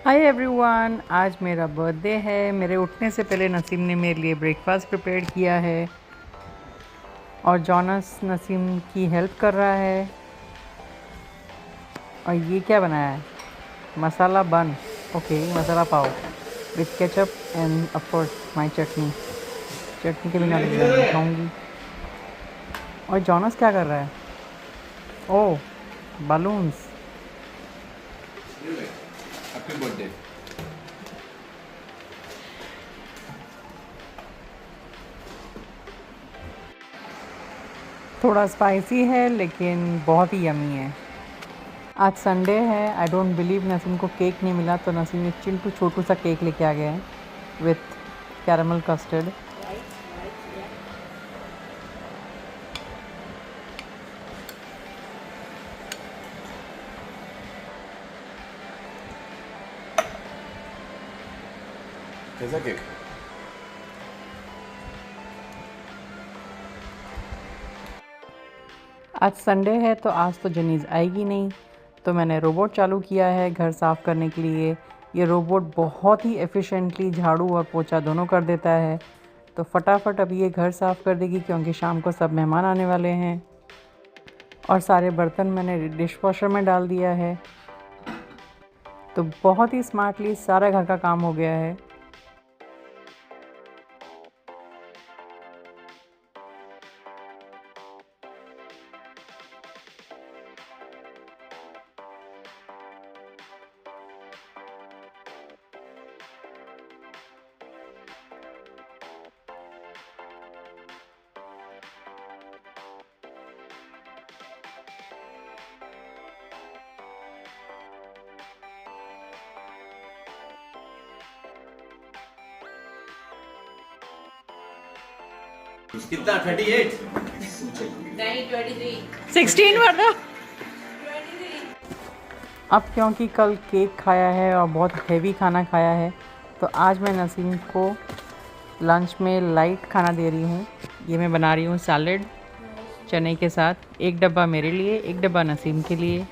Hi everyone, आज मेरा birthday है। मेरे उठने से पहले नसीम ने मेरे लिए ब्रेकफास्ट प्रिपेयर किया है और जॉनस नसीम की हेल्प कर रहा है। और ये क्या बनाया है? Masala bun, okay, masala pav with ketchup and of course my chutney. Chutney के बिना मैं नहीं खाऊंगी। और जॉनस क्या कर रहा है? ओह, बलून्स। Happy birthday. थोड़ा स्पाइसी है लेकिन बहुत ही यमी है। आज संडे है। आई डोंट बिलीव नसीम को केक नहीं मिला, तो नसीम एक चिंटू छोटू सा केक लेके आ गया है विथ कैरमल कस्टर्ड। कैसा केक? आज संडे है तो आज तो जनीज़ आएगी नहीं, तो मैंने रोबोट चालू किया है घर साफ़ करने के लिए। ये रोबोट बहुत ही एफिशिएंटली झाड़ू और पोछा दोनों कर देता है, तो फटाफट अभी ये घर साफ़ कर देगी क्योंकि शाम को सब मेहमान आने वाले हैं। और सारे बर्तन मैंने डिश वॉशर में डाल दिया है, तो बहुत ही स्मार्टली सारा घर का काम हो गया है। कितना 38? नहीं 23। 16 वर्ना। अब क्योंकि कल केक खाया है और बहुत हेवी खाना खाया है, तो आज मैं नसीम को लंच में लाइट खाना दे रही हूँ। ये मैं बना रही हूँ सैलेड चने के साथ। एक डब्बा मेरे लिए, एक डब्बा नसीम के लिए।